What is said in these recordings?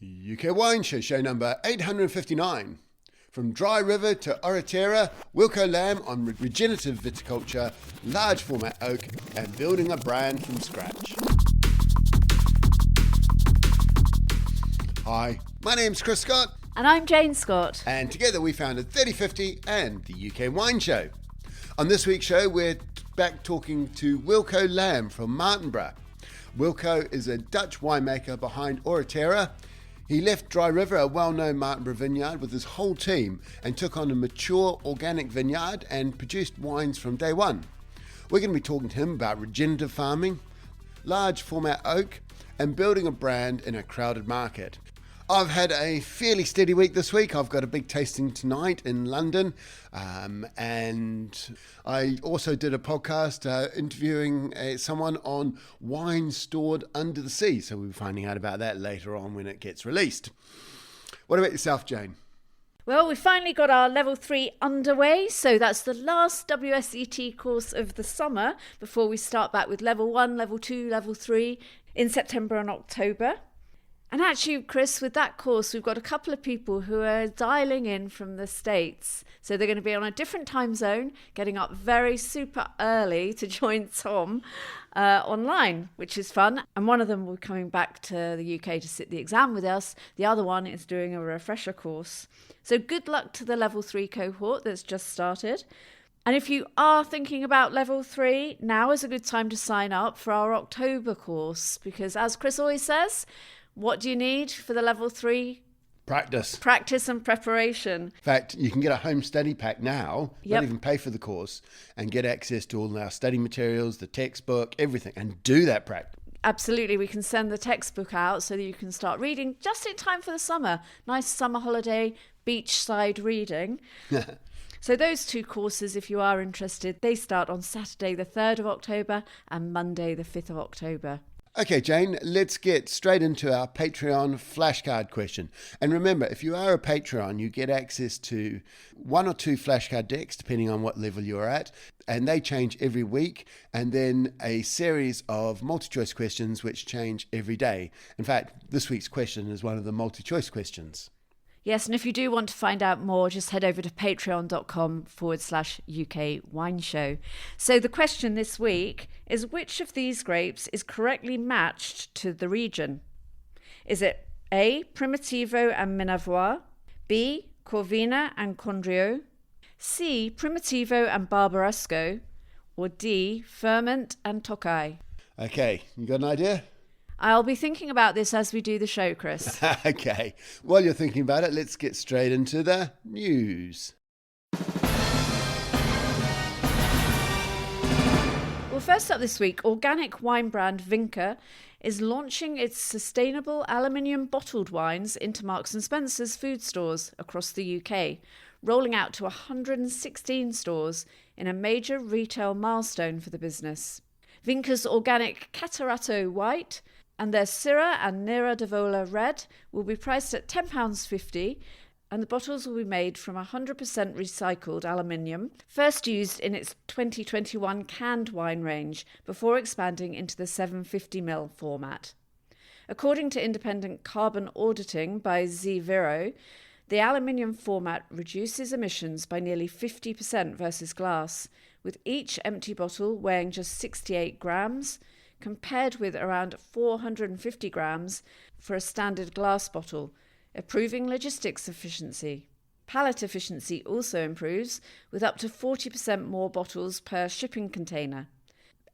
UK Wine Show, show number 859. From dry river to Oraterra, Wilco Lam on regenerative viticulture, large format oak, and building a brand from scratch. Hi, my name's Chris Scott. And I'm Jane Scott. And together we founded 3050 and the UK Wine Show. On this week's show, we're back talking to Wilco Lam from Martinborough. Wilco is a Dutch winemaker behind Oraterra. He left Dry River, a well-known Martinborough vineyard, with his whole team and took on a mature organic vineyard and produced wines from day one. We're going to be talking to him about regenerative farming, large format oak, and building a brand in a crowded market. I've had a fairly steady week this week. I've got a big tasting tonight in London, and I also did a podcast interviewing someone on wine stored under the sea. So we'll be finding out about that later on when it gets released. What about yourself, Jane? Well, we finally got our level 3 underway, so that's the last WSET course of the summer before we start back with level 1, level 2, level 3 in September and October. And actually, Chris, with that course, we've got a couple of people who are dialing in from the States. So they're going to be on a different time zone, getting up very super early to join Tom online, which is fun. And one of them will be coming back to the UK to sit the exam with us. The other one is doing a refresher course. So good luck to the level 3 cohort that's just started. And if you are thinking about level 3, now is a good time to sign up for our October course, because as Chris always says, what do you need for the level 3? Practice. Practice and preparation. In fact, you can get a home study pack now, Yep. not even pay for the course, and get access to all our study materials, the textbook, everything, and do that practice. Absolutely. We can send the textbook out so that you can start reading just in time for the summer. Nice summer holiday, beachside reading. So those two courses, if you are interested, they start on Saturday the 3rd of October and Monday the 5th of October. Okay, Jane, let's get straight into our Patreon flashcard question. And remember, if you are a Patreon, you get access to 1 or 2 flashcard decks, depending on what level you're at, and they change every week, and then a series of multi-choice questions which change every day. In fact, this week's question is one of the multi-choice questions. Yes, and if you do want to find out more, just head over to patreon.com/UK Wine Show. So the question this week is, which of these grapes is correctly matched to the region? Is it A, Primitivo and Minavois, B, Corvina and Condrieu, C, Primitivo and Barbaresco, or D, Ferment and Tokai? Okay, you got an idea? I'll be thinking about this as we do the show, Chris. Okay, while you're thinking about it, let's get straight into the news. Well, first up this week, organic wine brand Vinca is launching its sustainable aluminium bottled wines into Marks & Spencer's food stores across the UK, rolling out to 116 stores in a major retail milestone for the business. Vinca's organic Catarato White and their Syrah and Nera d'Avola Red will be priced at £10.50, and the bottles will be made from 100% recycled aluminium, first used in its 2021 canned wine range before expanding into the 750ml format. According to independent carbon auditing by Zeviro, the aluminium format reduces emissions by nearly 50% versus glass, with each empty bottle weighing just 68 grams, compared with around 450 grams for a standard glass bottle, improving logistics efficiency. Pallet efficiency also improves, with up to 40% more bottles per shipping container.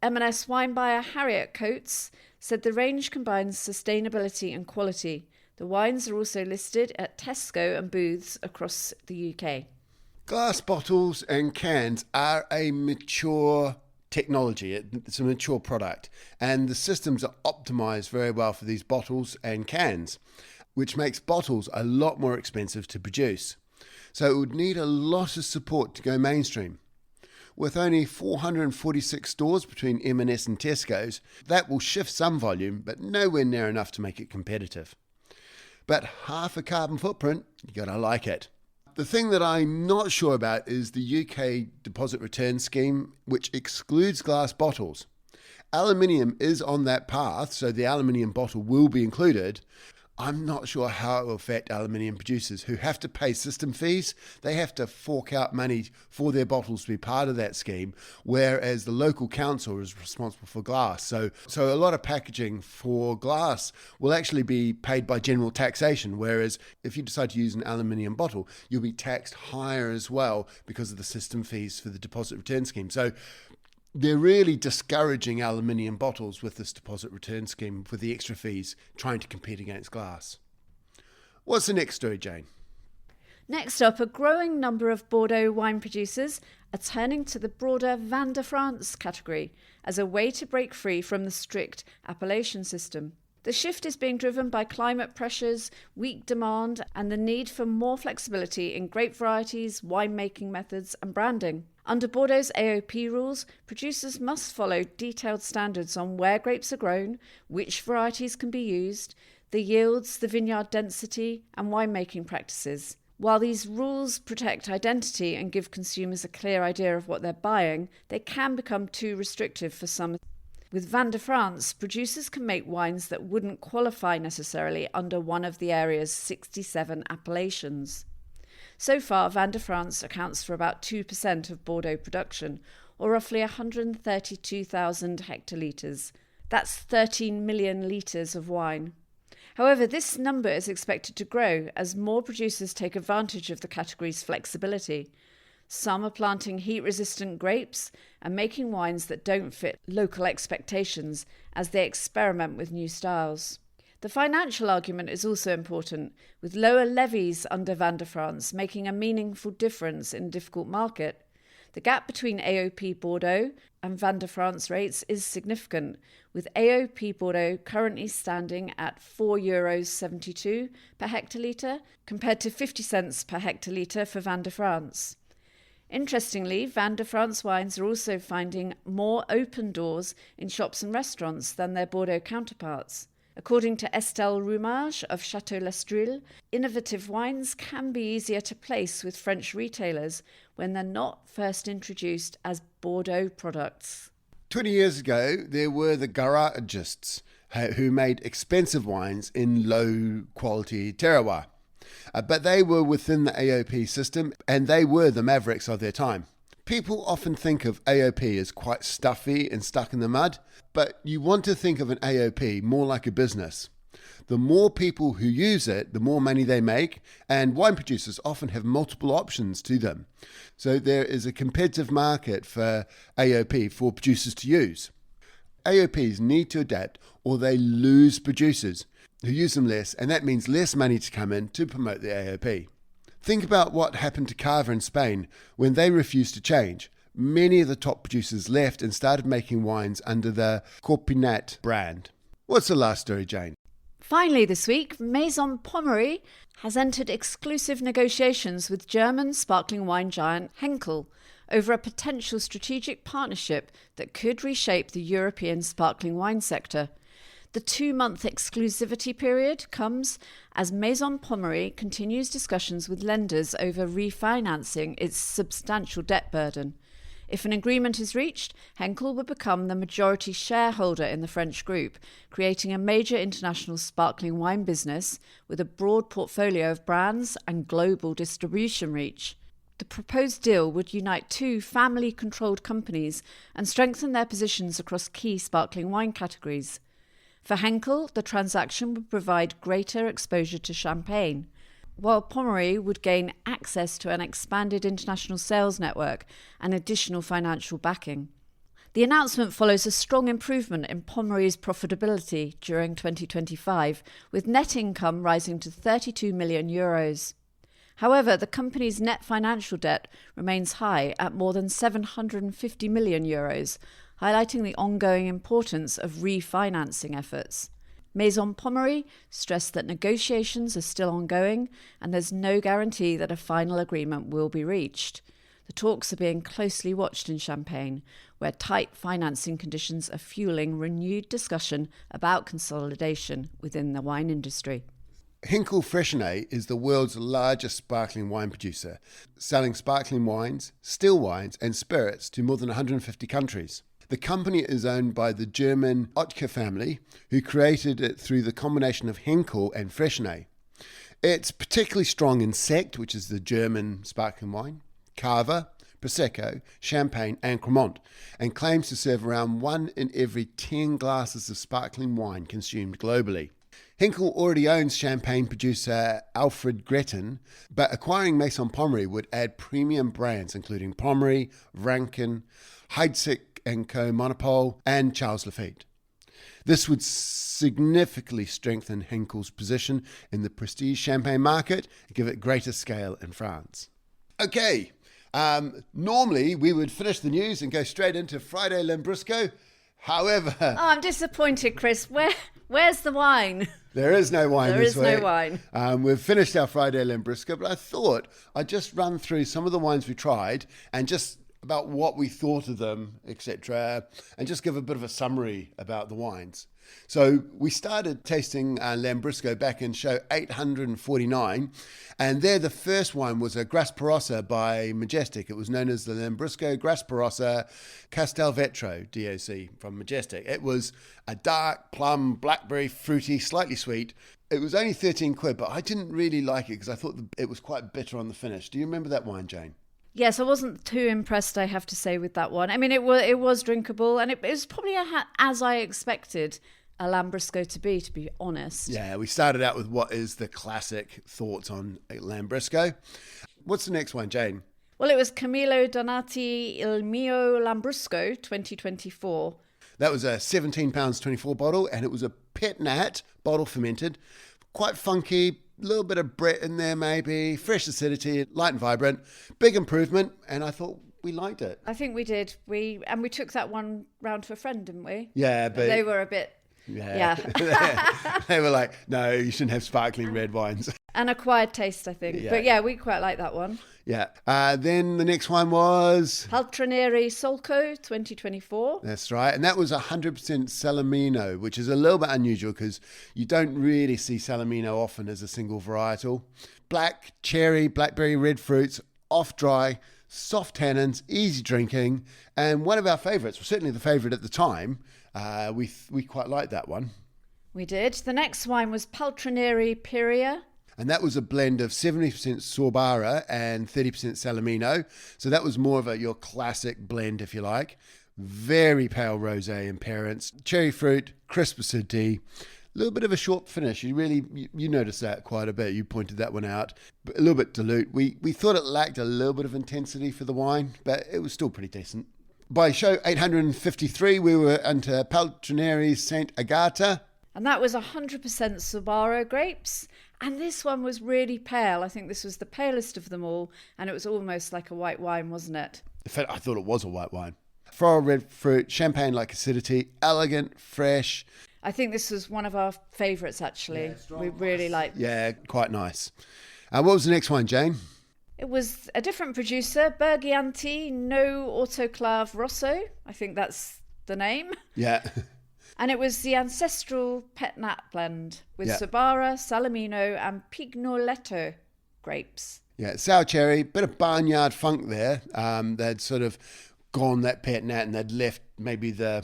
M&S wine buyer Harriet Coates said the range combines sustainability and quality. The wines are also listed at Tesco and booths across the UK. Glass bottles and cans are a mature technology. It's a mature product, and the systems are optimized very well for these bottles and cans, which makes bottles a lot more expensive to produce. So it would need a lot of support to go mainstream. With only 446 stores between M&S and Tesco's, that will shift some volume, but nowhere near enough to make it competitive. But half a carbon footprint, you gotta like it. The thing that I'm not sure about is the UK deposit return scheme, which excludes glass bottles. Aluminium is on that path, so the aluminium bottle will be included. I'm not sure how it will affect aluminium producers who have to pay system fees. They have to fork out money for their bottles to be part of that scheme, whereas the local council is responsible for glass. So a lot of packaging for glass will actually be paid by general taxation, whereas if you decide to use an aluminium bottle, you'll be taxed higher as well because of the system fees for the deposit return scheme. So they're really discouraging aluminium bottles with this deposit return scheme with the extra fees, trying to compete against glass. What's the next story, Jane? Next up, a growing number of Bordeaux wine producers are turning to the broader Vin de France category as a way to break free from the strict appellation system. The shift is being driven by climate pressures, weak demand, and the need for more flexibility in grape varieties, winemaking methods, and branding. Under Bordeaux's AOP rules, producers must follow detailed standards on where grapes are grown, which varieties can be used, the yields, the vineyard density, and winemaking practices. While these rules protect identity and give consumers a clear idea of what they're buying, they can become too restrictive for some. With Vin de France, producers can make wines that wouldn't qualify necessarily under one of the area's 67 appellations. So far, Vin de France accounts for about 2% of Bordeaux production, or roughly 132,000 hectolitres. That's 13 million litres of wine. However, this number is expected to grow as more producers take advantage of the category's flexibility. Some are planting heat-resistant grapes and making wines that don't fit local expectations as they experiment with new styles. The financial argument is also important, with lower levies under Vin de France making a meaningful difference in a difficult market. The gap between AOP Bordeaux and Vin de France rates is significant, with AOP Bordeaux currently standing at €4.72 per hectolitre compared to 50 cents per hectolitre for Vin de France. Interestingly, Vin de France wines are also finding more open doors in shops and restaurants than their Bordeaux counterparts. According to Estelle Roumage of Château Lestrul, innovative wines can be easier to place with French retailers when they're not first introduced as Bordeaux products. 20 years ago, there were the garagists who made expensive wines in low-quality terroir. But they were within the AOP system, and they were the mavericks of their time. People often think of AOP as quite stuffy and stuck in the mud, but you want to think of an AOP more like a business. The more people who use it, the more money they make, and wine producers often have multiple options to them. So there is a competitive market for AOP for producers to use. AOPs need to adapt or they lose producers who use them less, and that means less money to come in to promote the AOP. Think about what happened to Cava in Spain when they refused to change. Many of the top producers left and started making wines under the Corpinat brand. What's the last story, Jane? Finally this week, Maison Pommery has entered exclusive negotiations with German sparkling wine giant Henkel over a potential strategic partnership that could reshape the European sparkling wine sector. The 2-month exclusivity period comes as Maison Pommery continues discussions with lenders over refinancing its substantial debt burden. If an agreement is reached, Henkel would become the majority shareholder in the French group, creating a major international sparkling wine business with a broad portfolio of brands and global distribution reach. The proposed deal would unite 2 family-controlled companies and strengthen their positions across key sparkling wine categories. For Henkel, the transaction would provide greater exposure to champagne, while Pommery would gain access to an expanded international sales network and additional financial backing. The announcement follows a strong improvement in Pommery's profitability during 2025, with net income rising to €32 million. However, the company's net financial debt remains high at more than €750 million, highlighting the ongoing importance of refinancing efforts. Maison Pommery stressed that negotiations are still ongoing and there's no guarantee that a final agreement will be reached. The talks are being closely watched in Champagne, where tight financing conditions are fueling renewed discussion about consolidation within the wine industry. Henkel Freixenet is the world's largest sparkling wine producer, selling sparkling wines, still wines and spirits to more than 150 countries. The company is owned by the German Oetker family, who created it through the combination of Henkel and Freixenet. It's particularly strong in Sekt, which is the German sparkling wine, Cava, Prosecco, Champagne and Cremant, and claims to serve around 1 in every 10 glasses of sparkling wine consumed globally. Henkel already owns champagne producer Alfred Gretton, but acquiring Maison Pommery would add premium brands including Pommery, Rankin, Heidsieck & Co. Monopole and Charles Lafite. This would significantly strengthen Henkel's position in the prestige champagne market and give it greater scale in France. Okay, normally we would finish the news and go straight into Friday Lambrusco. However... Oh, I'm disappointed, Chris. Where's the wine? There is no wine this week. There is no wine. We've finished our Friday Lambrusco, but I thought I'd just run through some of the wines we tried and just about what we thought of them, etc., and just give a bit of a summary about the wines. So we started tasting Lambrusco back in show 849, and there the first wine was a Grasparossa by Majestic. It was known as the Lambrusco Grasparossa Castelvetro DOC from Majestic. It was a dark plum, blackberry, fruity, slightly sweet. It was only 13 quid, but I didn't really like it because I thought it was quite bitter on the finish. Do you remember that wine, Jane? Yes, I wasn't too impressed, I have to say, with that one. I mean, it was drinkable, and it was probably as I expected a Lambrusco to be honest. Yeah, we started out with what is the classic thoughts on Lambrusco. What's the next one, Jane? Well, it was Camillo Donati Il Mio Lambrusco 2024. That was a £17.24 bottle, and it was a pet nat, bottle fermented, quite funky, a little bit of Brett in there maybe, fresh acidity, light and vibrant, big improvement, and I thought we liked it. I think we did. We took that one round to a friend, didn't we? Yeah, but they were a bit... Yeah. They were like, no, you shouldn't have sparkling red wines. An acquired taste, I think. Yeah. But yeah, we quite like that one. Yeah. Then the next one was... Paltrinieri Solco 2024. That's right. And that was 100% Salamino, which is a little bit unusual because you don't really see Salamino often as a single varietal. Black, cherry, blackberry, red fruits, off dry, soft tannins, easy drinking, and one of our favourites, well, certainly the favourite at the time. We quite liked that one. We did. The next wine was Paltrinieri Piria. And that was a blend of 70% Sorbara and 30% Salamino. So that was more of your classic blend, if you like. Very pale rosé in appearance. Cherry fruit, crisp acidity. A little bit of a short finish. You noticed that quite a bit. You pointed that one out. But a little bit dilute. We thought it lacked a little bit of intensity for the wine, but it was still pretty decent. By show 853, we were into Paltrinieri Saint Agata. And that was 100% Sorbara grapes. And this one was really pale. I think this was the palest of them all. And it was almost like a white wine, wasn't it? In fact, I thought it was a white wine. Floral red fruit, champagne-like acidity, elegant, fresh. I think this was one of our favourites, actually. Yeah, we really liked it. Yeah, quite nice. What was the next one, Jane? It was a different producer, Bergianti No Autoclave Rosso. I think that's the name. Yeah. And it was the ancestral Pet Nat blend with Sorbara, Salamino and Pignoletto grapes. Yeah, sour cherry, bit of barnyard funk there. They'd sort of gone that Pet Nat and they'd left maybe the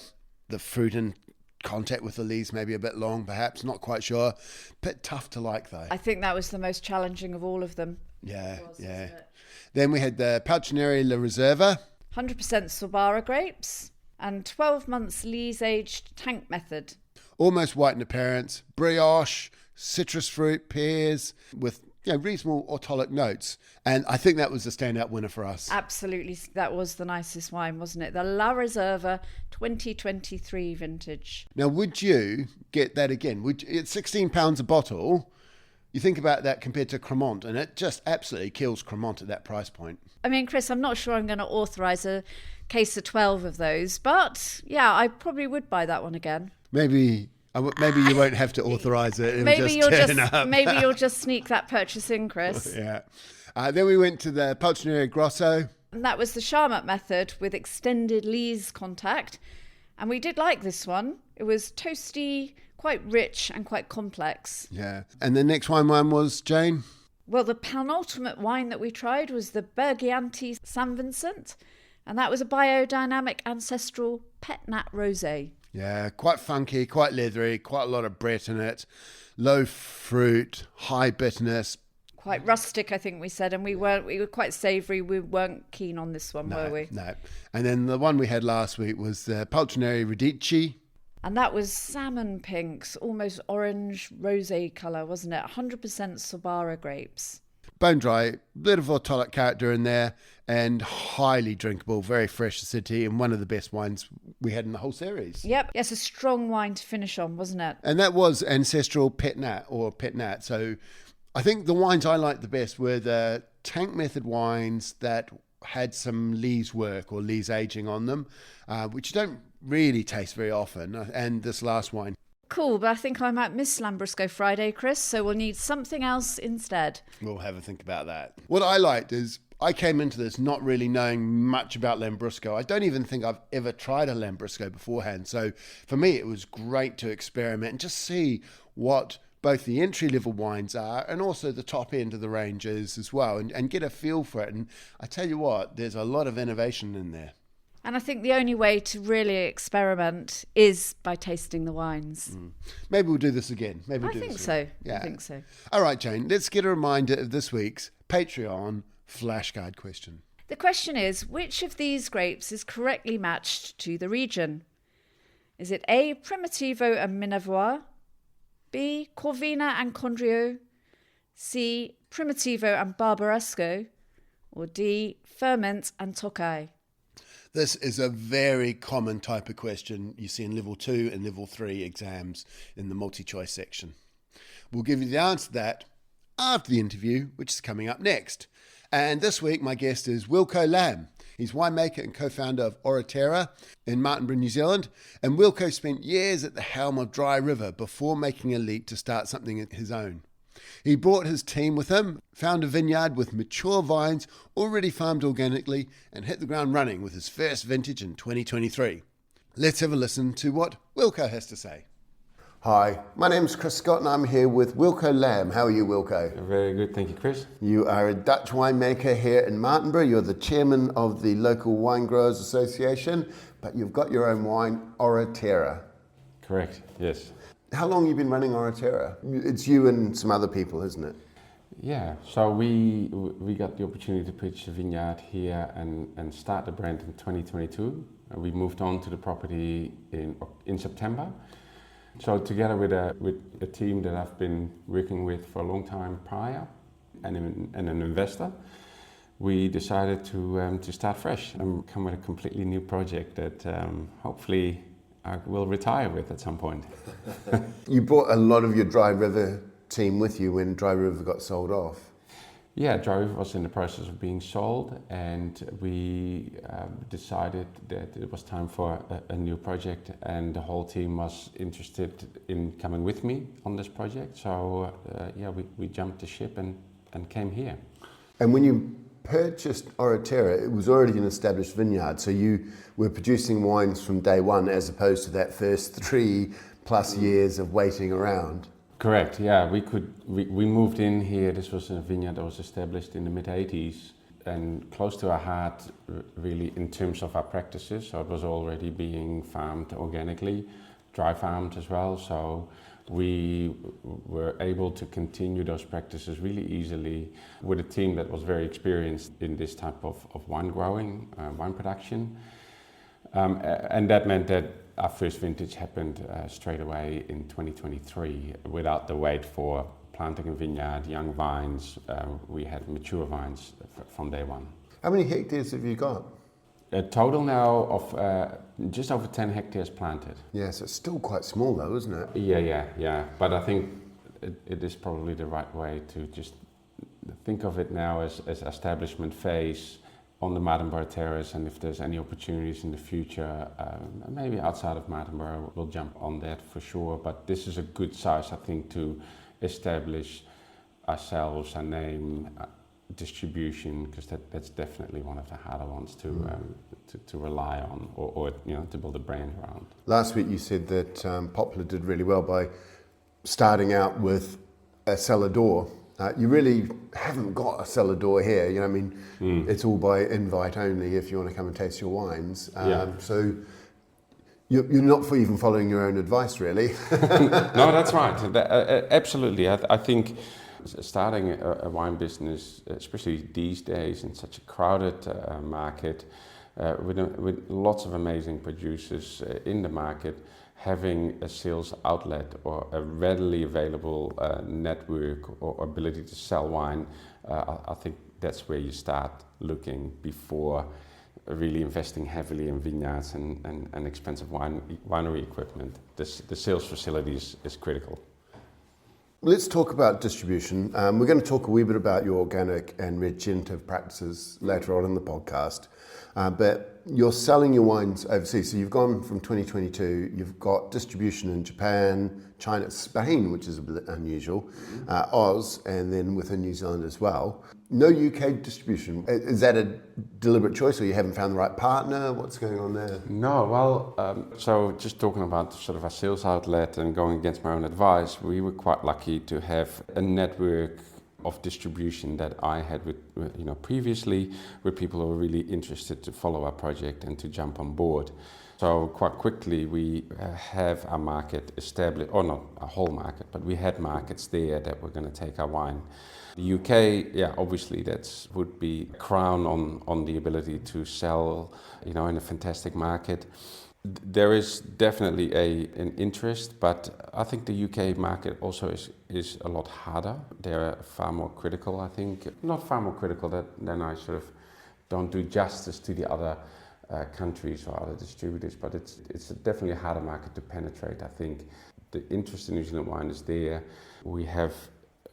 fruit in contact with the leaves maybe a bit long, perhaps, not quite sure. Bit tough to like though. I think that was the most challenging of all of them. Yeah. Then we had the Paltrinieri La Reserva. 100% Sorbara grapes and 12 months lees-aged tank method. Almost white in appearance, brioche, citrus fruit, pears, with reasonable autolic notes. And I think that was the standout winner for us. Absolutely. That was the nicest wine, wasn't it? The La Reserva 2023 vintage. Now, would you get that again? It's £16 a bottle. You think about that compared to Cremant, and it just absolutely kills Cremant at that price point. I mean, Chris, I'm not sure I'm going to authorise a case of 12 of those, but yeah, I probably would buy that one again. Maybe you won't have to authorise it. Maybe you'll just sneak that purchase in, Chris. Yeah. Then we went to the Paltrinieri Grosso. And that was the Charmat method with extended lees contact. And we did like this one. It was toasty, quite rich and quite complex. Yeah. And the next wine was, Jane? Well, the penultimate wine that we tried was the Bergianti San Vincent. And that was a biodynamic ancestral Pet Nat Rosé. Yeah, quite funky, quite leathery, quite a lot of Brett in it. Low fruit, high bitterness. Quite rustic, I think we said, and we were quite savoury. We weren't keen on this one, were we? No. And then the one we had last week was Paltrineri Radici. And that was salmon pinks, almost orange rosé colour, wasn't it? 100% Sobara grapes. Bone dry, bit of autolic character in there, and highly drinkable, very fresh acidity, and one of the best wines we had in the whole series. Yep, yes, a strong wine to finish on, wasn't it? And that was ancestral Pet Nat. So I think the wines I liked the best were the tank method wines that had some lees work or lees aging on them, which you don't really taste very often. And this last wine. Cool, but I think I might miss Lambrusco Friday, Chris, so we'll need something else instead. We'll have a think about that. What I liked is I came into this not really knowing much about Lambrusco. I don't even think I've ever tried a Lambrusco beforehand. So for me, it was great to experiment and just see what both the entry-level wines are and also the top end of the range is as well, and get a feel for it. And I tell you what, there's a lot of innovation in there. And I think the only way to really experiment is by tasting the wines. Maybe we'll do this again. I think so. Yeah. I think so. All right, Jane, let's get a reminder of this week's Patreon flashcard question. The question is, which of these grapes is correctly matched to the region? Is it A, Primitivo and Minervois, B, Corvina and Condrieu, C, Primitivo and Barbaresco, or D, Ferment and Tokai? This is a very common type of question you see in level 2 and level 3 exams in the multi-choice section. We'll give you the answer to that after the interview, which is coming up next. And this week, my guest is Wilco Lam. He's winemaker and co-founder of Oraterra in Martinborough, New Zealand. And Wilco spent years at the helm of Dry River before making a leap to start something of his own. He brought his team with him, found a vineyard with mature vines already farmed organically, and hit the ground running with his first vintage in 2023. Let's have a listen to what Wilco has to say. Hi, my name's Chris Scott and I'm here with Wilco Lam. How are you, Wilco? Very good, thank you, Chris. You are a Dutch winemaker here in Martinborough. You're the chairman of the local Wine Growers Association, but you've got your own wine, Oraterra. Correct, yes. How long have you been running Oraterra? It's you and some other people, isn't it? Yeah, so we got the opportunity to pitch a vineyard here and start the brand in 2022. We moved on to the property in September. So together with a team that I've been working with for a long time prior and an investor, we decided to start fresh and come with a completely new project that hopefully I will retire with at some point. You brought a lot of your Dry River team with you when Dry River got sold off. Yeah, Dry River was in the process of being sold, and we decided that it was time for a new project, and the whole team was interested in coming with me on this project. So we jumped the ship and came here. And when you purchased Oraterra, it was already an established vineyard, so you were producing wines from day one as opposed to that first 3+ years of waiting around. Correct, yeah, we moved in here. This was a vineyard that was established in the mid-80s and close to our heart really in terms of our practices. So it was already being farmed organically, dry farmed as well. So we were able to continue those practices really easily with a team that was very experienced in this type of wine growing, wine production. And that meant that our first vintage happened straight away in 2023 without the wait for planting a vineyard, young vines. We had mature vines from day one. How many hectares have you got? A total now of just over 10 hectares planted. Yeah, so it's still quite small though, isn't it? Yeah. But I think it is probably the right way to just think of it now as establishment phase on the Martinborough terrace, and if there's any opportunities in the future, maybe outside of Martinborough, we'll jump on that for sure. But this is a good size, I think, to establish ourselves, our name, distribution, because that's definitely one of the harder ones to rely on or to build a brand around. Last week you said that Poplar did really well by starting out with a cellar door. You really haven't got a cellar door here, It's all by invite only if you want to come and taste your wines. So You're not for even following your own advice, really. No, that's right. Absolutely. I think starting a wine business, especially these days in such a crowded market, with lots of amazing producers in the market, having a sales outlet or a readily available network or ability to sell wine, I think that's where you start looking before really investing heavily in vineyards and expensive winery equipment. The sales facilities is critical. Let's talk about distribution. We're going to talk a wee bit about your organic and regenerative practices later on in the podcast. But you're selling your wines overseas. So you've gone from 2022, you've got distribution in Japan, China, Spain, which is a bit unusual, Oz, and then within New Zealand as well. No UK distribution. Is that a deliberate choice, or you haven't found the right partner? What's going on there? No, well, so just talking about sort of a sales outlet and going against my own advice, we were quite lucky to have a network of distribution that I had with previously, with people who were really interested to follow our project and to jump on board. So quite quickly we have our market established, or not a whole market, but we had markets there that were going to take our wine. The UK, yeah, obviously that would be a crown on the ability to sell, in a fantastic market. There is definitely an interest, but I think the UK market also is a lot harder. They're far more critical, I think. Not far more critical than I sort of don't do justice to the other countries or other distributors, but it's definitely a harder market to penetrate. I think the interest in New Zealand wine is there. We have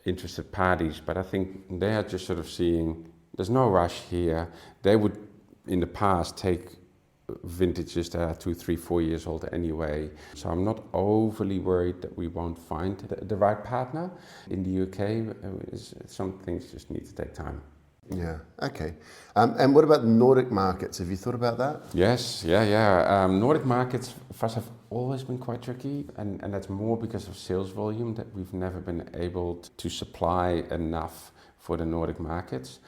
interested parties, but I think they are just sort of seeing there's no rush here. They would, in the past, take vintages that are 2, 3, 4 years old anyway. So I'm not overly worried that we won't find the right partner. In the UK, some things just need to take time. Yeah, okay. And what about the Nordic markets? Have you thought about that? Yes, yeah. Nordic markets for us have always been quite tricky, and that's more because of sales volume, that we've never been able to supply enough for the Nordic markets.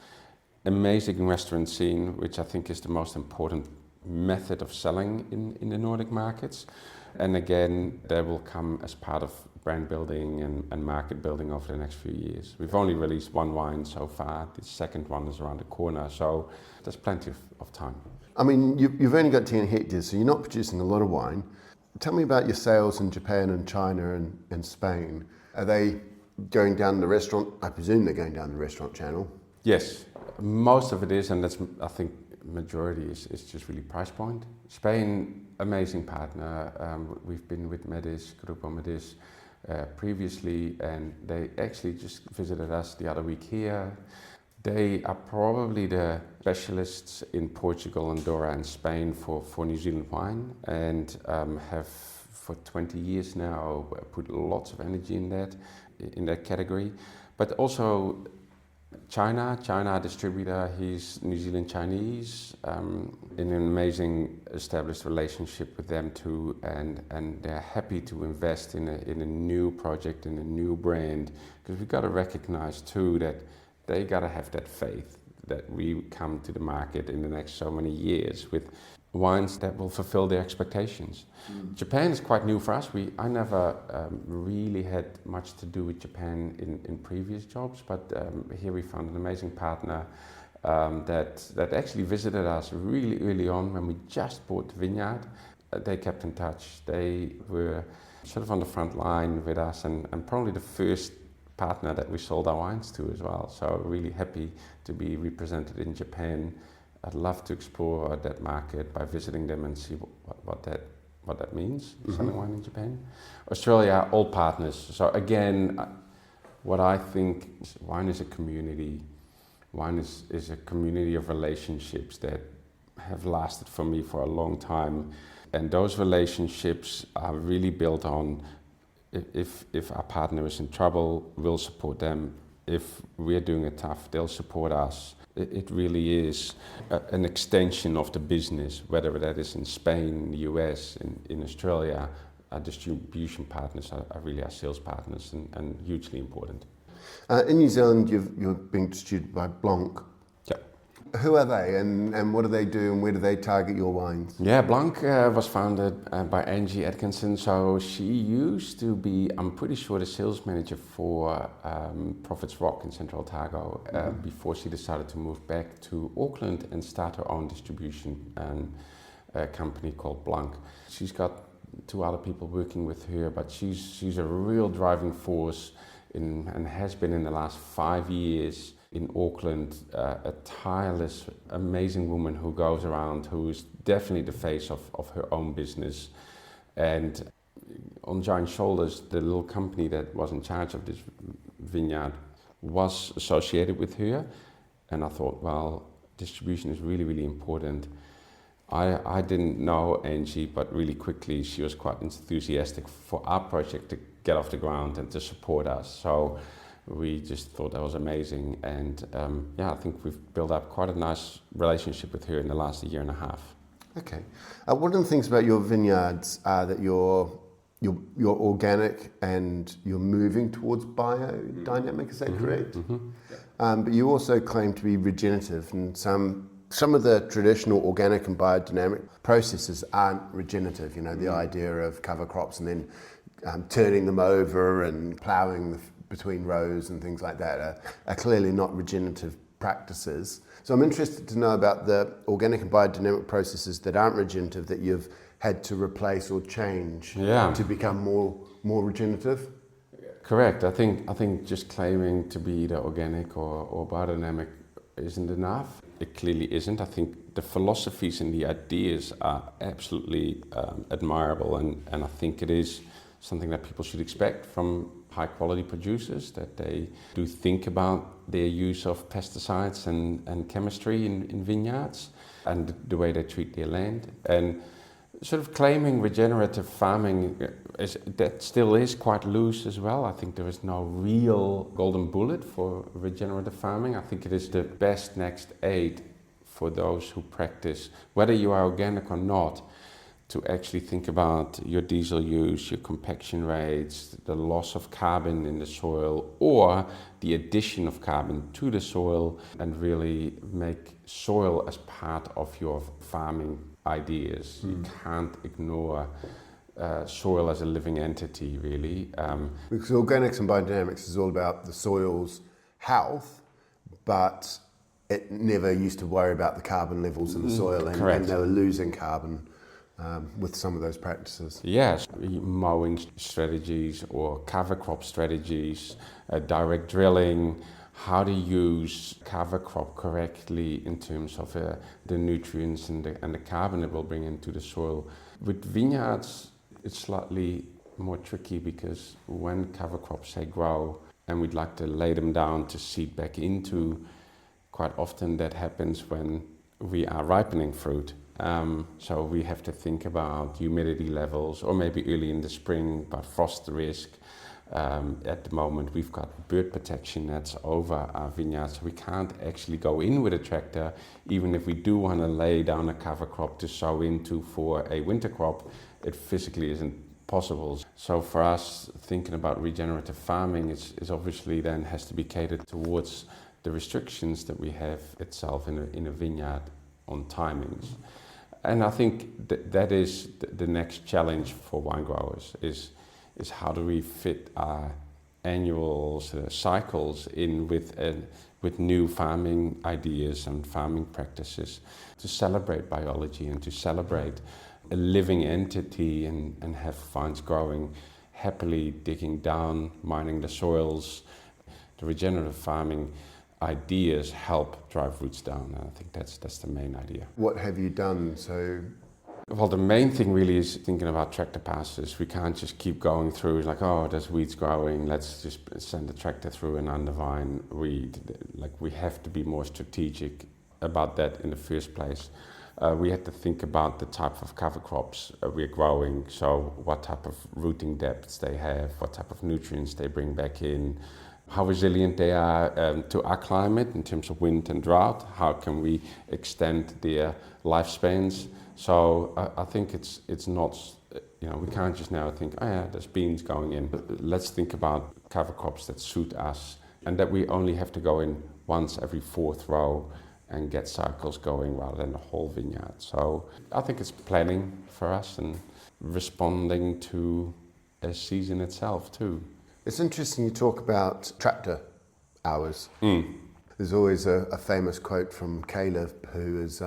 Amazing restaurant scene, which I think is the most important method of selling in the Nordic markets. And again, that will come as part of brand building and market building over the next few years. We've only released one wine so far. The second one is around the corner, so there's plenty of time. I mean, you've only got 10 hectares, so you're not producing a lot of wine. Tell me about your sales in Japan and China and Spain. Are they going down the restaurant? I presume they're going down the restaurant channel. Yes, most of it is, and that's, I think, majority is just really price point. Spain, amazing partner. We've been with Medis, Grupo Medis, previously, and they actually just visited us the other week here. They are probably the specialists in Portugal, Andorra and Spain for New Zealand wine, and have for 20 years now put lots of energy in that category. But also China distributor, he's New Zealand Chinese, in an amazing established relationship with them too, and they're happy to invest in a new project, in a new brand, because we've got to recognize too that they got to have that faith that we come to the market in the next so many years with wines that will fulfill their expectations. Japan is quite new for us. I never really had much to do with Japan in previous jobs, but here we found an amazing partner that actually visited us really early on when we just bought the vineyard. They kept in touch. They were sort of on the front line with us, and probably the first partner that we sold our wines to as well. So really happy to be represented in Japan. I'd love to explore that market by visiting them and see what that means, selling wine in Japan. Australia, all partners. So again, what I think wine is a community. Wine is a community of relationships that have lasted for me for a long time. And those relationships are really built on if our partner is in trouble, we'll support them. If we're doing it tough, they'll support us. It really is an extension of the business, whether that is in Spain, the US, in Australia. Our distribution partners are really our sales partners and hugely important. In New Zealand, you're being distributed by Blanc. Yeah. Who are they and what do they do and where do they target your wines? Yeah, Blanc was founded by Angie Atkinson. So she used to be, I'm pretty sure, the sales manager for Prophets Rock in Central Otago before she decided to move back to Auckland and start her own distribution company called Blanc. She's got 2 other people working with her, but she's a real driving force and has been in the last 5 years in Auckland, a tireless, amazing woman who goes around, who is definitely the face of her own business. And on Giant Shoulders, the little company that was in charge of this vineyard was associated with her. And I thought, well, distribution is really, really important. I didn't know Angie, but really quickly she was quite enthusiastic for our project to get off the ground and to support us. So we just thought that was amazing, and I think we've built up quite a nice relationship with her in the last year and a half. Okay. One of the things about your vineyards are that you're organic and you're moving towards biodynamic, is that correct? Mm-hmm. But you also claim to be regenerative, and some of the traditional organic and biodynamic processes aren't regenerative. You know, the idea of cover crops and then turning them over and ploughing between rows and things like that are clearly not regenerative practices. So I'm interested to know about the organic and biodynamic processes that aren't regenerative that you've had to replace or change to become more regenerative. Correct. I think just claiming to be either organic or biodynamic isn't enough. It clearly isn't. I think the philosophies and the ideas are absolutely admirable, and I think it is something that people should expect from high quality producers, that they do think about their use of pesticides and chemistry in vineyards and the way they treat their land. And sort of claiming regenerative farming that still is quite loose as well. I think there is no real golden bullet for regenerative farming. I think it is the best next aid for those who practice, whether you are organic or not, to actually think about your diesel use, your compaction rates, the loss of carbon in the soil, or the addition of carbon to the soil, and really make soil as part of your farming ideas. You can't ignore soil as a living entity, really. Because organics and biodynamics is all about the soil's health, but it never used to worry about the carbon levels in the soil, and they were losing carbon with some of those practices. Yes, mowing strategies or cover crop strategies, direct drilling, how to use cover crop correctly in terms of the nutrients and the carbon it will bring into the soil. With vineyards, it's slightly more tricky, because when cover crops grow and we'd like to lay them down to seed back into, quite often that happens when we are ripening fruit. So we have to think about humidity levels, or maybe early in the spring about frost risk. At the moment we've got bird protection nets over our vineyards, so we can't actually go in with a tractor, even if we do want to lay down a cover crop to sow into for a winter crop. It physically isn't possible. So for us, thinking about regenerative farming is obviously then has to be catered towards the restrictions that we have itself in a vineyard on timings. And I think that is the next challenge for wine growers, is how do we fit our annual cycles in with new farming ideas and farming practices, to celebrate biology and to celebrate a living entity and have vines growing happily, digging down, mining the soils. The regenerative farming ideas help drive roots down, and I think that's the main idea. What have you done? Well, the main thing really is thinking about tractor passes. We can't just keep going through like, oh, there's weeds growing, let's just send the tractor through and undervine weed. Like, we have to be more strategic about that in the first place. We had to think about the type of cover crops we're growing, so what type of rooting depths they have, what type of nutrients they bring back in, how resilient they are to our climate in terms of wind and drought, how can we extend their lifespans. So I think it's not, we can't just now think, oh yeah, there's beans going in, but let's think about cover crops that suit us and that we only have to go in once every fourth row and get cycles going rather than the whole vineyard. So I think it's planning for us and responding to a season itself too. It's interesting you talk about tractor hours. There's always a famous quote from Caleb, who is,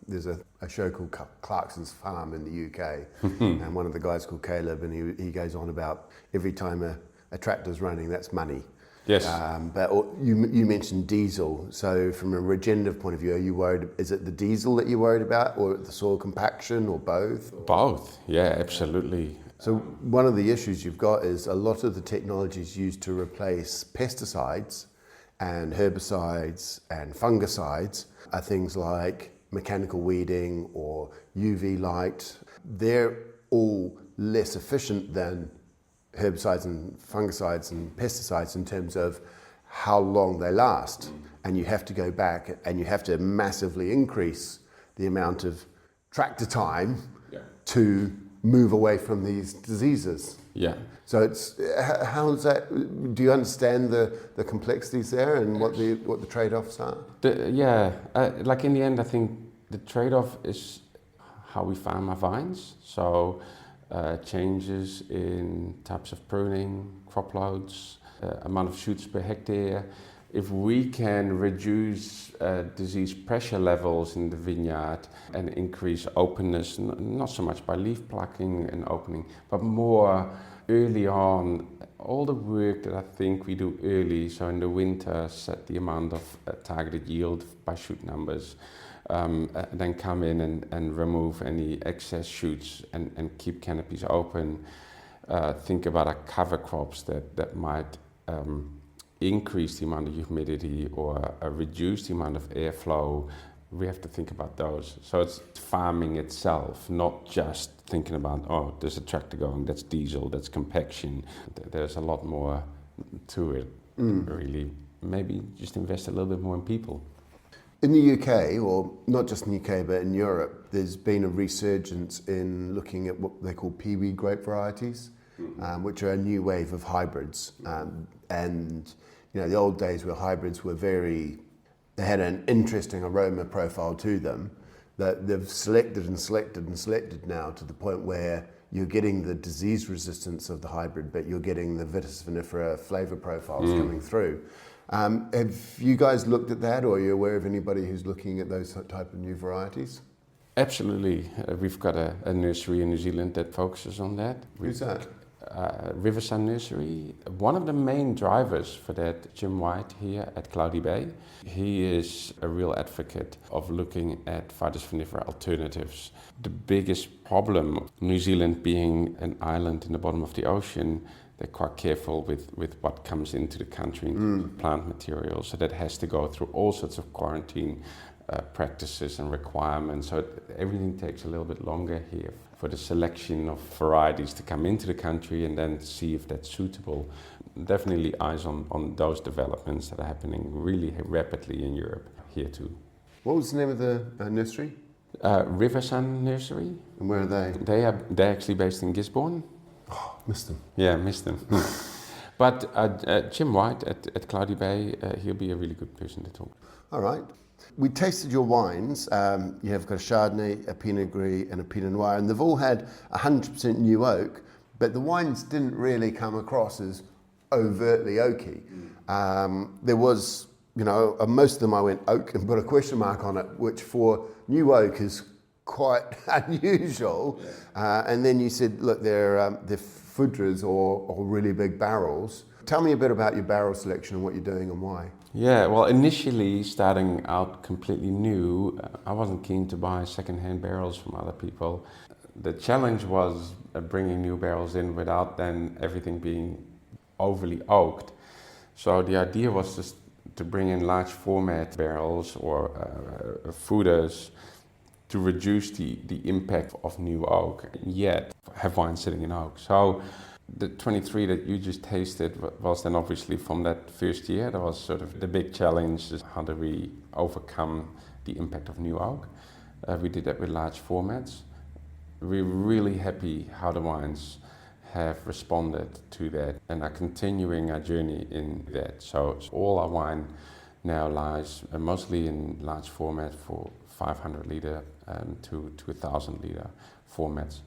there's a show called Clarkson's Farm in the UK, and one of the guys called Caleb, and he goes on about every time a tractor's running, that's money. Yes. But you mentioned diesel, so from a regenerative point of view, are you worried, is it the diesel that you're worried about, or the soil compaction, or both? Both, yeah, absolutely. So one of the issues you've got is a lot of the technologies used to replace pesticides and herbicides and fungicides are things like mechanical weeding or UV light. They're all less efficient than herbicides and fungicides and pesticides in terms of how long they last. And you have to go back and you have to massively increase the amount of tractor time to move away from these diseases. Yeah. So it's, how is that, do you understand the complexities there and what the trade-offs are? Like in the end, I think the trade-off is how we farm our vines. So changes in types of pruning, crop loads, amount of shoots per hectare. If we can reduce disease pressure levels in the vineyard and increase openness, not so much by leaf plucking and opening, but more early on, all the work that I think we do early, so in the winter set the amount of targeted yield by shoot numbers, then come in and remove any excess shoots and keep canopies open. Think about our cover crops that might increase the amount of humidity or reduce the amount of airflow. We have to think about those. So it's farming itself, not just thinking about, oh, there's a tractor going, that's diesel, that's compaction. There's a lot more to it, really. Maybe just invest a little bit more in people. In the UK, or not just in the UK, but in Europe, there's been a resurgence in looking at what they call peewee grape varieties, which are a new wave of hybrids. And you know, the old days where hybrids were they had an interesting aroma profile to them, that they've selected now to the point where you're getting the disease resistance of the hybrid, but you're getting the Vitis vinifera flavour profiles coming through. Have you guys looked at that, or are you aware of anybody who's looking at those type of new varieties? Absolutely. We've got a nursery in New Zealand that focuses on that. Who's that? Riverside Nursery. One of the main drivers for that, Jim White here at Cloudy Bay, he is a real advocate of looking at Vitis vinifera alternatives. The biggest problem, New Zealand being an island in the bottom of the ocean, they're quite careful with what comes into the country, into plant materials. So that has to go through all sorts of quarantine practices and requirements. So everything takes a little bit longer here for the selection of varieties to come into the country and then see if that's suitable. Definitely eyes on those developments that are happening really rapidly in Europe here too. What was the name of the nursery? Riverside Nursery. And where are they? They're actually based in Gisborne. Oh, missed them. Yeah, missed them. But Jim White at Cloudy Bay, he'll be a really good person to talk to. All right. We tasted your wines. You have got a Chardonnay, a Pinot Gris, and a Pinot Noir, and they've all had 100% new oak, but the wines didn't really come across as overtly oaky. There was, most of them I went oak and put a question mark on it, which for new oak is quite unusual. And then you said, look, they're Foudres or really big barrels. Tell me a bit about your barrel selection and what you're doing and why. Yeah, well, initially starting out completely new, I wasn't keen to buy second-hand barrels from other people. The challenge was bringing new barrels in without then everything being overly oaked. So the idea was just to bring in large format barrels or fooders to reduce the impact of new oak, yet have wine sitting in oak. So the 23 that you just tasted was then obviously from that first year. That was sort of the big challenge, is how do we overcome the impact of new oak. We did that with large formats. We're really happy how the wines have responded to that and are continuing our journey in that. So all our wine now lies mostly in large format for 500 liter to 1,000 liter formats.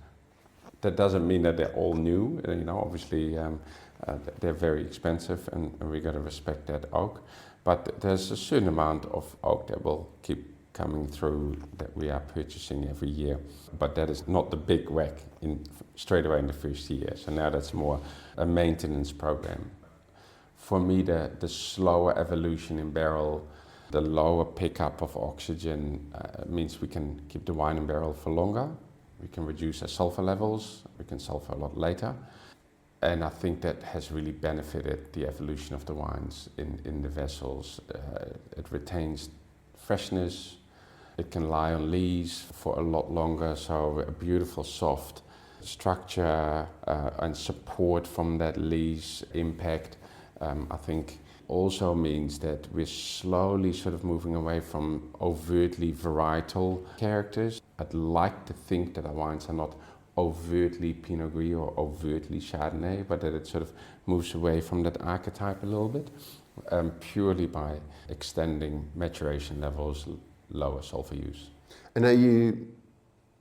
That doesn't mean that they're all new. Obviously they're very expensive, and we got to respect that oak. But there's a certain amount of oak that will keep coming through that we are purchasing every year. But that is not the big whack straight away in the first year. So now that's more a maintenance program. For me, the slower evolution in barrel, the lower pickup of oxygen means we can keep the wine in barrel for longer. We can reduce our sulfur levels. We can sulfur a lot later. And I think that has really benefited the evolution of the wines in the vessels. It retains freshness. It can lie on lees for a lot longer, so a beautiful soft structure and support from that lees impact. I think also means that we're slowly sort of moving away from overtly varietal characters. I'd like to think that our wines are not overtly Pinot Gris or overtly Chardonnay, but that it sort of moves away from that archetype a little bit, purely by extending maturation levels, lower sulfur use. And are you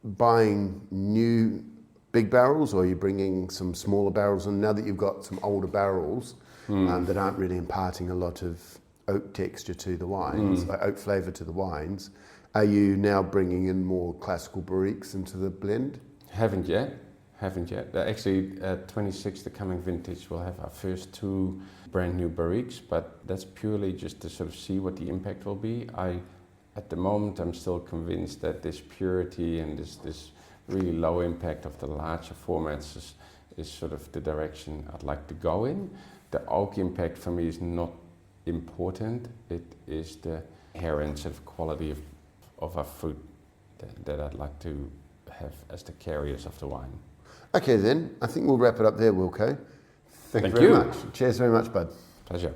buying new big barrels, or are you bringing some smaller barrels? And now that you've got some older barrels that aren't really imparting a lot of oak texture to the wines, oak flavour to the wines, are you now bringing in more classical barriques into the blend? Haven't yet. Actually, 26, the coming vintage, will have our first 2 brand new barriques, but that's purely just to sort of see what the impact will be. At the moment, I'm still convinced that this purity and this really low impact of the larger formats is sort of the direction I'd like to go in. The oak impact for me is not important. It is the inherent sort of quality of our fruit that I'd like to have as the carriers of the wine. Okay then, I think we'll wrap it up there, Wilco. Thank you very much. Cheers very much, bud. Pleasure.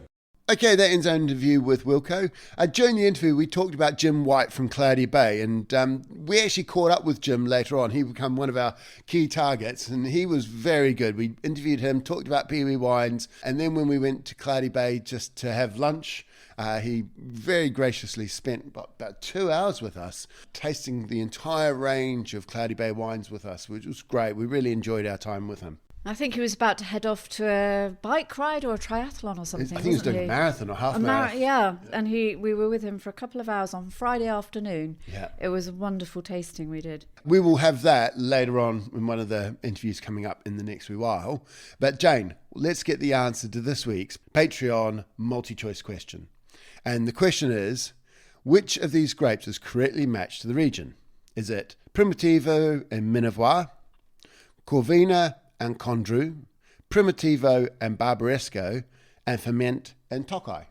Okay, that ends our interview with Wilco. During the interview, we talked about Jim White from Cloudy Bay, and we actually caught up with Jim later on. He became one of our key targets, and he was very good. We interviewed him, talked about Pee Wee wines, and then when we went to Cloudy Bay just to have lunch, he very graciously spent about 2 hours with us, tasting the entire range of Cloudy Bay wines with us, which was great. We really enjoyed our time with him. I think he was about to head off to a bike ride or a triathlon or something. I think he was doing a marathon or half marathon. Yeah, and we were with him for a couple of hours on Friday afternoon. Yeah. It was a wonderful tasting we did. We will have that later on in one of the interviews coming up in the next wee while. But Jane, let's get the answer to this week's Patreon multi-choice question. And the question is, which of these grapes is correctly matched to the region? Is it Primitivo and Minervois, Corvina and Condrieu, Primitivo and Barbaresco, and Ferment and Tokai?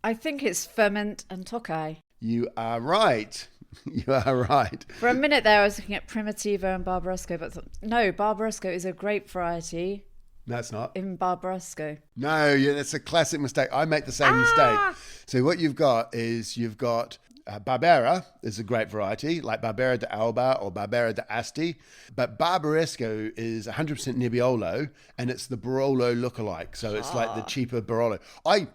I think it's Ferment and Tokai. You are right. You are right. For a minute there, I was looking at Primitivo and Barbaresco, but no, Barbaresco is a grape variety. No, it's not. In Barbaresco. No, yeah, that's a classic mistake. I make the same mistake. So what you've got Barbera is a grape variety, like Barbera de Alba or Barbera de Asti. But Barbaresco is 100% Nebbiolo, and it's the Barolo lookalike. So it's like the cheaper Barolo. I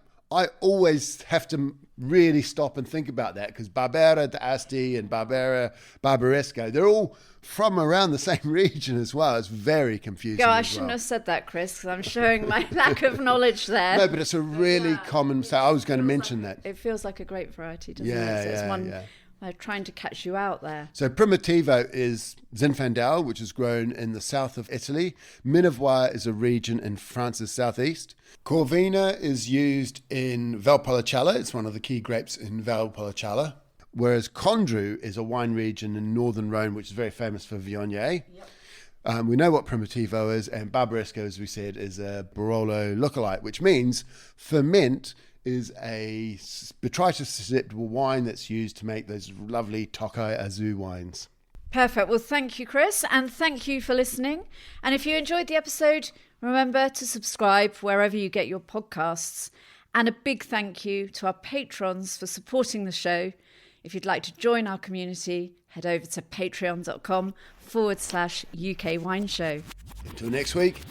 always have to really stop and think about that, because Barbera de Asti and Barbaresco, they're all from around the same region as well. It's very confusing. I shouldn't have said that, Chris, because I'm showing my lack of knowledge there. No, but it's a really common. So I was going to mention that. It feels like a grape variety, doesn't it? So it's one trying to catch you out there. So Primitivo is Zinfandel, which is grown in the south of Italy. Minervois is a region in France's southeast. Corvina is used in Valpolicella. It's one of the key grapes in Valpolicella. Whereas Condrieu is a wine region in northern Rhone, which is very famous for Viognier. Yep. We know what Primitivo is, and Barbaresco, as we said, is a Barolo lookalike, which means Ferment is a botrytis-susceptible wine that's used to make those lovely Tokai Azu wines. Perfect. Well, thank you, Chris, and thank you for listening. And if you enjoyed the episode, remember to subscribe wherever you get your podcasts. And a big thank you to our patrons for supporting the show. If you'd like to join our community, head over to patreon.com/UK Wine Show. Until next week,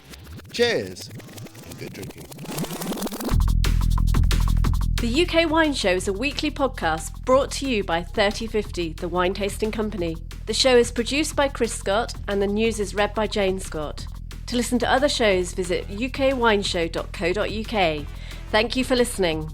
cheers and good drinking. The UK Wine Show is a weekly podcast brought to you by 3050, the wine tasting company. The show is produced by Chris Scott and the news is read by Jane Scott. To listen to other shows, visit ukwineshow.co.uk. Thank you for listening.